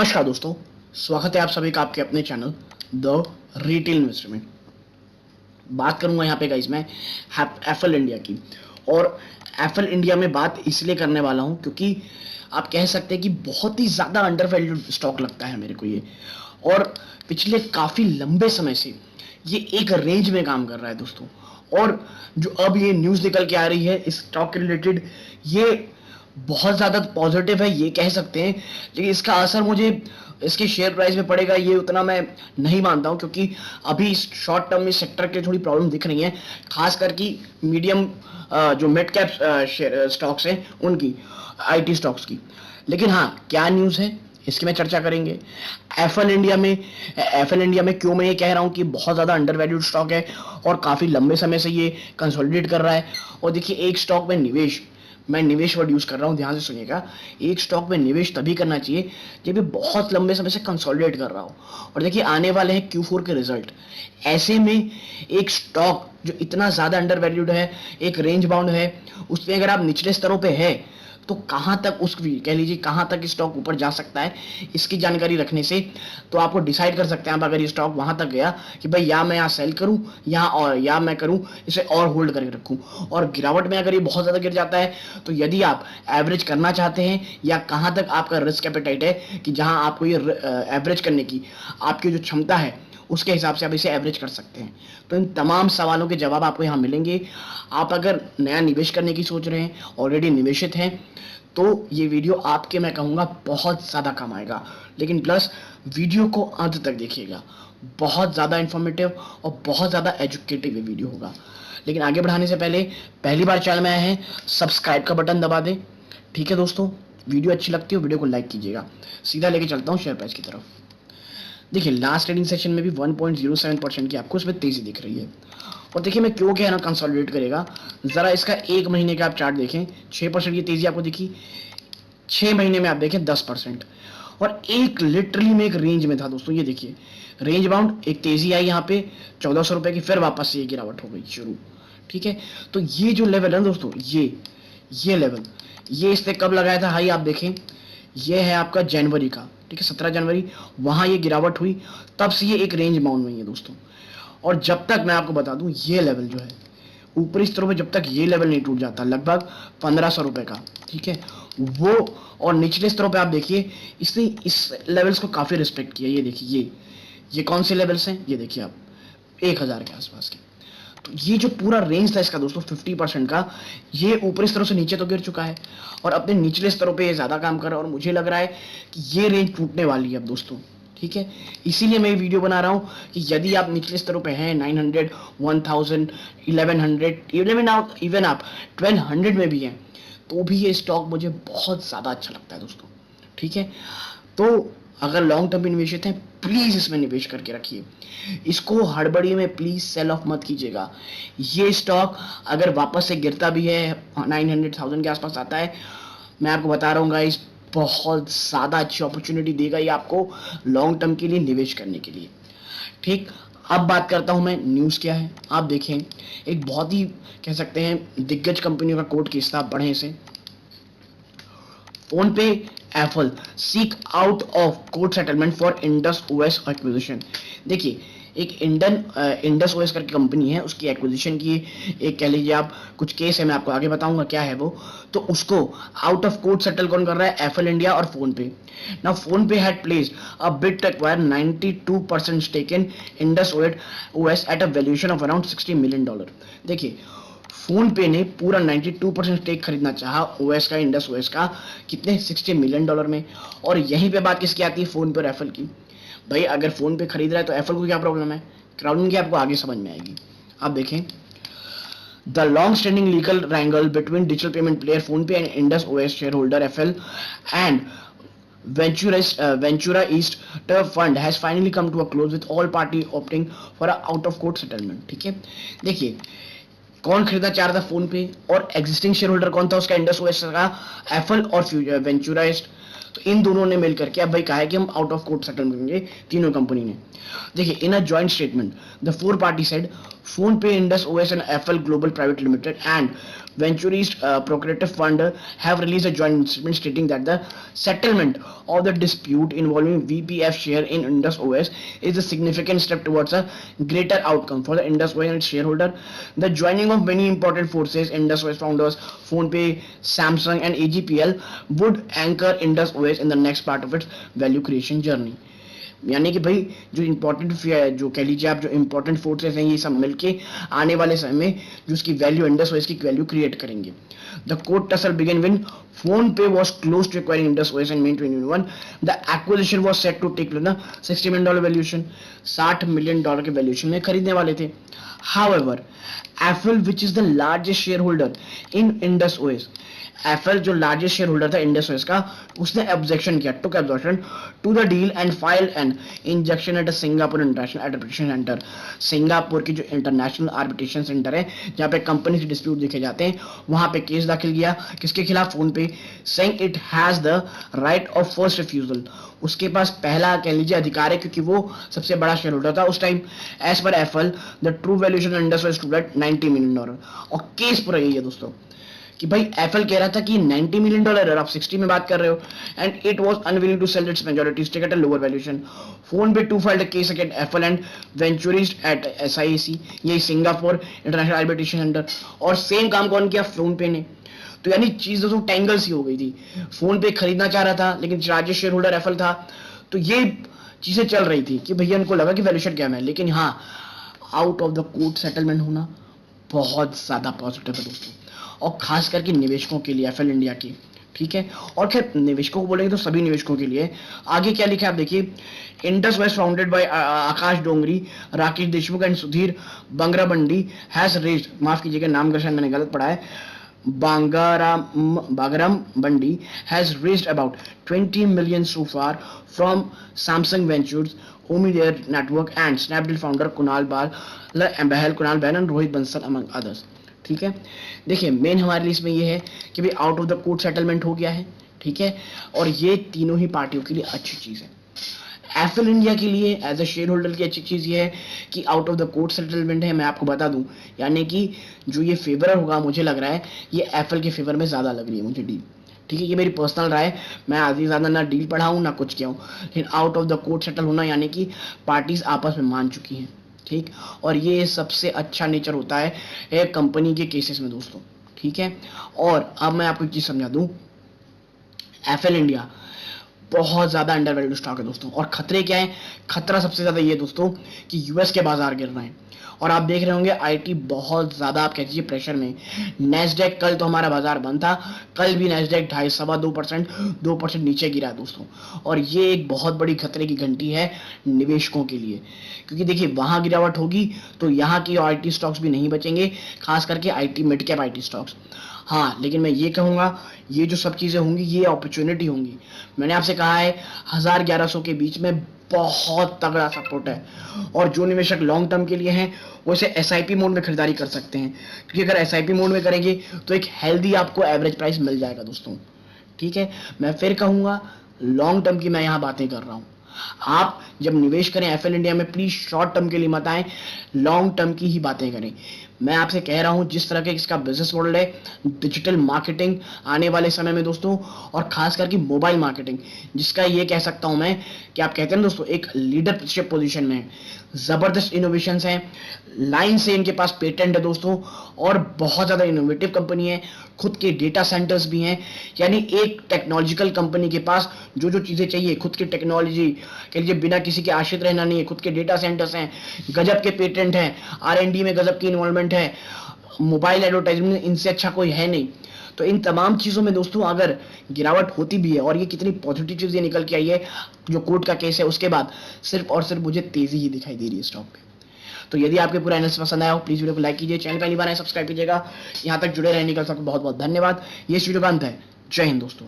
नमस्कार दोस्तों, स्वागत है आप सभी का आपके अपने चैनल द रिटेल इन्वेस्टर में। बात करूंगा यहाँ पे गाइस मैं एफएल इंडिया की। और एफएल इंडिया में बात इसलिए करने वाला हूँ क्योंकि आप कह सकते हैं कि बहुत ही ज़्यादा अंडर वैल्यूड स्टॉक लगता है मेरे को ये। और पिछले काफ़ी लंबे समय से ये एक रेंज में काम कर रहा है दोस्तों। और जो अब ये न्यूज़ निकल के आ रही है इस स्टॉक के रिलेटेड, ये बहुत ज़्यादा पॉजिटिव है ये कह सकते हैं। लेकिन इसका असर मुझे इसके शेयर प्राइस में पड़ेगा ये उतना मैं नहीं मानता हूँ, क्योंकि अभी शॉर्ट टर्म में सेक्टर के थोड़ी प्रॉब्लम दिख रही है, खास करके मीडियम जो मिड कैप स्टॉक्स हैं उनकी, आईटी स्टॉक्स की। लेकिन हाँ, क्या न्यूज़ है इसकी मैं चर्चा करेंगे। एफएल इंडिया में क्यों मैं ये कह रहा हूँ कि बहुत ज़्यादा अंडर वैल्यूड स्टॉक है और काफ़ी लंबे समय से ये कंसोलिडेट कर रहा है। और देखिए, एक स्टॉक में मैं निवेश वर्ड यूज कर रहा हूं, ध्यान से सुनिएगा। एक स्टॉक में निवेश तभी करना चाहिए जब ये बहुत लंबे समय से कंसोलिडेट कर रहा हो। और देखिए, आने वाले हैं Q4 के रिजल्ट। ऐसे में एक स्टॉक जो इतना ज्यादा अंडर वैल्यूड है, एक रेंज बाउंड है, उसमें अगर आप निचले स्तरों पे है तो कहां तक उसकी कह लीजिए कहां तक स्टॉक ऊपर जा सकता है, इसकी जानकारी रखने से तो आपको डिसाइड कर सकते हैं आप, अगर ये स्टॉक वहां तक गया कि भाई या मैं यहाँ सेल करूं या मैं करूं इसे और होल्ड करके रखूं। और गिरावट में अगर ये बहुत ज्यादा गिर जाता है तो यदि आप एवरेज करना चाहते हैं या कहां तक आपका रिस्क एपेटाइट है कि जहां आपको ये एवरेज करने की आपकी जो क्षमता है उसके हिसाब से आप इसे एवरेज कर सकते हैं। तो इन तमाम सवालों के जवाब आपको यहाँ मिलेंगे। आप अगर नया निवेश करने की सोच रहे हैं, ऑलरेडी निवेशित हैं, तो ये वीडियो आपके मैं कहूँगा बहुत ज़्यादा काम आएगा। लेकिन प्लस वीडियो को अंत तक देखिएगा, बहुत ज़्यादा इन्फॉर्मेटिव और बहुत ज़्यादा एजुकेटिव ये वीडियो होगा। लेकिन आगे बढ़ाने से पहले, पहली बार चैनल में आए हैं, सब्सक्राइब का बटन दबा दें। ठीक है दोस्तों, वीडियो अच्छी लगती है वीडियो को लाइक कीजिएगा। सीधा लेके चलता हूँ शेयर प्राइस की तरफ। देखिए, लास्ट ट्रेडिंग सेशन में भी 1.07% की आपको इसमें तेजी दिख रही है। और देखिए, मैं क्यों कह रहा हूँ कंसोलिडेट करेगा, जरा इसका एक महीने का आप चार्ट देखें, 6% की तेजी आपको दिखी। 6 महीने में आप देखें 10%। और एक लिटरली में एक रेंज में था दोस्तों, ये देखिए रेंज बाउंड, एक तेजी आई यहाँ पे 1400 रुपए की, फिर वापस से ये गिरावट हो गई शुरू। ठीक है, तो ये जो लेवल है दोस्तों, ये लेवल, ये इसने कब लगाया था हाई, आप देखें ये है आपका जनवरी का। ठीक है, 17 जनवरी, वहां ये गिरावट हुई, तब से ये एक रेंज बाउंड में है दोस्तों। और जब तक मैं आपको बता दूं, ये लेवल जो है ऊपरी स्तरों पे, जब तक ये लेवल नहीं टूट जाता, लगभग 1500 रुपए का, ठीक है वो, और निचले स्तरों पे आप देखिए इसने इस लेवल्स को काफी रिस्पेक्ट किया। ये देखिए, ये कौन से लेवल्स हैं, ये देखिए आप 1000 के आसपास के। तो ये जो पूरा रेंज था इसका दोस्तों 50% का, ये ऊपरी स्तरों से नीचे तो गिर चुका है और अपने निचले स्तरों पे ये ज्यादा काम कर रहा है। और मुझे लग रहा है कि ये रेंज टूटने वाली है अब दोस्तों। ठीक है, इसीलिए मैं ये वीडियो बना रहा हूँ कि यदि आप निचले स्तरों पे हैं, 900, 1000, 1100, इवन आप 1200 में भी हैं, तो भी ये स्टॉक मुझे बहुत ज़्यादा अच्छा लगता है दोस्तों। ठीक है, तो अगर लॉन्ग टर्म इन्वेस्टेड हैं, प्लीज़ इसमें निवेश करके रखिए। इसको हड़बड़ी में प्लीज़ सेल ऑफ मत कीजिएगा। ये स्टॉक अगर वापस से गिरता भी है, 900,000 के आसपास आता है, मैं आपको बता रहा हूँ गाइस, बहुत ज़्यादा अच्छी अपॉर्चुनिटी देगा ये आपको लॉन्ग टर्म के लिए निवेश करने के लिए। ठीक, अब बात करता हूं मैं न्यूज़ क्या है। आप देखें, एक बहुत ही कह सकते हैं दिग्गज कंपनियों का कोट किस्सा बढ़े से, फोन पे Apple seek out of court settlement for Indus OS acquisition. देखिए, एक इंडस ओएस करके कंपनी है, उसकी एक्विजिशन की एक कह लीजिए आप कुछ केस है, मैं आपको आगे बताऊंगा क्या है वो। तो उसको आउट ऑफ कोर्ट सेटल कौन कर रहा है, एप्पल इंडिया और PhonePe. Now PhonePe had placed a bid to acquire 92% stake in Indus OS at a valuation of around $60 million. देखिए, फोन पे ने पूरा 92% स्टेक खरीदना चाहा ओएस का, इंडस ओएस का, कितने, $60 मिलियन में। और यहीं पे बात किसकी आती है, फोन पे और एप्पल की। भाई अगर फोन पे खरीद रहा है तो एप्पल को क्या प्रॉब्लम है, प्रॉब्लम की आपको आगे समझ में आएगी। आप देखें, the long standing legal wrangle between digital payment player PhonePe and Indus OS shareholder FL and Ventura East Fund has finally come to a close with all party opting for a out of court settlement। ठीक है, देखिए कौन खरीदना चाह रहा था phone पे, और एग्जिस्टिंग शेयर होल्डर कौन था उसका, इंडस ओएस का, एप्पल और वेंचुरा ईस्ट। तो इन दोनों ने मिलकर के अब भाई कहा है कि हम आउट ऑफ कोर्ट सेटल करेंगे, तीनों कंपनी ने। देखिए, in a joint statement the four party said PhonePe, Indus OS and Apple global private limited and Ventures Procurative Fund have released a joint statement stating that the settlement of the dispute involving VPF share in Indus OS is a significant step towards a greater outcome for the Indus OS and its shareholder. The joining of many important forces, Indus OS founders, PhonePe, Samsung, and AGPL, would anchor Indus OS in the next part of its value creation journey. यानी कि भाई जो important जो कह लीजिए आप जो important forces हैं ये सब मिलके आने वाले समय में जो उसकी वैल्यू इंडस ओएस की वैल्यू क्रिएट करेंगे. The court tussle began when PhonePe was close to acquiring Indus OS in May 2021. The acquisition was set to take place ना $60 million valuation, $60 million के वैल्यूएशन में खरीदने वाले थे. However, Apple, which is the largest shareholder in Indus OS, FL जो largest shareholder था Indus OS का, उसने ऑब्जेक्शन किया, took objection to the deal and file an injection at Singapore International Arbitration Centre. Singapore की जो international Arbitration centre है जहां पे कंपनी के डिस्प्यूट देखे जाते हैं, वहां पे केस दाखिल किया. किसके खिलाफ? फोन पे, saying it has the right of first refusal. उसके पास पहला कह लीजिए अधिकार है क्योंकि वो सबसे बड़ा शेयर होल्डर था उस time. As per FL the true valuation Indus OS stood at $90 million. और केस पूरा यही है दोस्तों कि भाई एफएल कह रहा था कि $90 million और आप 60 में बात कर रहे हो, and it was unwilling to sell its majority stake at a lower valuation. PhonePe too filed a case against FL and Venturist at SIAC, ये सिंगापुर इंटरनेशनल आर्बिट्रेशन सेंटर. और सेम काम कौन किया? फोन पे ने. तो यानी चीज दोस्तों टेंगल सी हो गई थी. फोन पे खरीदना चाह रहा था लेकिन लार्जेस्ट शेयर होल्डर एफएल था. तो ये चीजें चल रही थी कि भैया उनको लगा कि वैल्यूएशन क्या है, लेकिन हाँ out of the court settlement होना बहुत ज्यादा पॉजिटिव है दोस्तों, और खास करके निवेशकों के लिए एफएल इंडिया की. ठीक है, और खैर निवेशकों को बोलेंगे तो सभी निवेशकों के लिए. आगे क्या लिखा है आप देखिए. Indus west founded by Akash Dongri, Rakesh Deshmukh and Sudhir Bangarabandi has raised, माफ कीजिएगा नाम का शायद मैंने गलत पढ़ा है, Bagaram Bandi has raised about $20 million so far from Samsung Ventures, Omidyar Network and Snapdeal founder Kunal Bahal and Rohit Bansal among others. ठीक है, देखिए मेन हमारे लिए इसमें ये है कि भाई out of the court settlement हो गया है. ठीक है, और ये तीनों ही पार्टियों के लिए अच्छी चीज है. एफएल इंडिया के लिए एज अ शेयर होल्डर की अच्छी चीज ये है कि out of the court settlement है. मैं आपको बता दूं यानी कि जो ये फेवर होगा मुझे लग रहा है ये एफएल के फेवर में ज्यादा लग रही है मुझे डील. ठीक है, ये मेरी पर्सनल राय. मैं आधी ज्यादा ना डील पढ़ा हूं ना कुछ किया हूं, लेकिन out of the court settle होना यानी कि पार्टीज आपस में मान चुकी हैं. ठीक, और ये सबसे अच्छा नेचर होता है एक कंपनी के केसेस में दोस्तों. ठीक है, और अब मैं आपको एक चीज समझा दूं, एफएल इंडिया बहुत ज्यादा अंडर वैल्यू स्टॉक है दोस्तों. और खतरे क्या है? खतरा सबसे ज्यादा ये दोस्तों कि यूएस के बाजार गिर रहे हैं, और आप देख रहे होंगे आईटी बहुत ज्यादा आप कह लीजिए प्रेशर में. नेस्डेक कल तो हमारा बाजार बंद था, कल भी नेस्डेक 2.5% नीचे गिरा दोस्तों. और ये एक बहुत बड़ी खतरे की घंटी है निवेशकों के लिए, क्योंकि देखिए वहां गिरावट होगी तो यहाँ की आईटी स्टॉक्स भी नहीं बचेंगे, खास करके IT mid cap IT stocks. हाँ, लेकिन मैं ये कहूंगा ये जो सब चीजें होंगी ये अपॉर्चुनिटी होंगी. मैंने आपसे कहा है 1000-1100 के बीच में बहुत तगड़ा सपोर्ट है, और जो निवेशक लॉन्ग टर्म के लिए हैं वो इसे एसआईपी मोड में खरीदारी कर सकते हैं, क्योंकि अगर एसआईपी मोड में करेंगे तो एक हेल्दी आपको एवरेज प्राइस मिल जाएगा दोस्तों. ठीक है, मैं फिर कहूंगा लॉन्ग टर्म की मैं यहाँ बातें कर रहा हूँ. आप जब निवेश करें एफएल इंडिया में प्लीज शॉर्ट टर्म के लिए मत आए, लॉन्ग टर्म की ही बातें करें. मैं आपसे कह रहा हूं जिस तरह के इसका बिजनेस मॉडल है, डिजिटल मार्केटिंग आने वाले समय में दोस्तों, और खास करके मोबाइल मार्केटिंग, जिसका ये कह सकता हूं मैं कि आप कहते हैं दोस्तों एक लीडरशिप पोजीशन में है. जबरदस्त इनोवेशंस हैं, लाइन से इनके पास पेटेंट है दोस्तों, और बहुत ज्यादा इनोवेटिव कंपनी है, खुद के डेटा सेंटर्स भी हैं. यानी एक टेक्नोलॉजिकल कंपनी के पास जो जो चीजें चाहिए, खुद की टेक्नोलॉजी के लिए बिना किसी के आश्रित रहना नहीं है, खुद के डेटा सेंटर्स हैं, गजब के पेटेंट हैं, R&D में गजब की इन्वॉल्वमेंट है, मोबाइल एडवर्टाइजमेंट इनसे अच्छा कोई है नहीं. तो इन तमाम चीजों में दोस्तों अगर गिरावट होती भी है, और ये कितनी पॉजिटिव चीज ये निकल के आई है जो कोर्ट का केस है उसके बाद, सिर्फ और सिर्फ मुझे तेजी ही दिखाई दे रही है स्टॉक पे. तो यदि आपके पूरा एनालिसिस पसंद आया हो प्लीज वीडियो को लाइक कीजिए, चैनल पहली बार है सब्सक्राइब कीजिएगा. यहाँ तक जुड़े रहने का सबको बहुत बहुत धन्यवाद. ये वीडियो का अंत है. जय हिंद दोस्तों.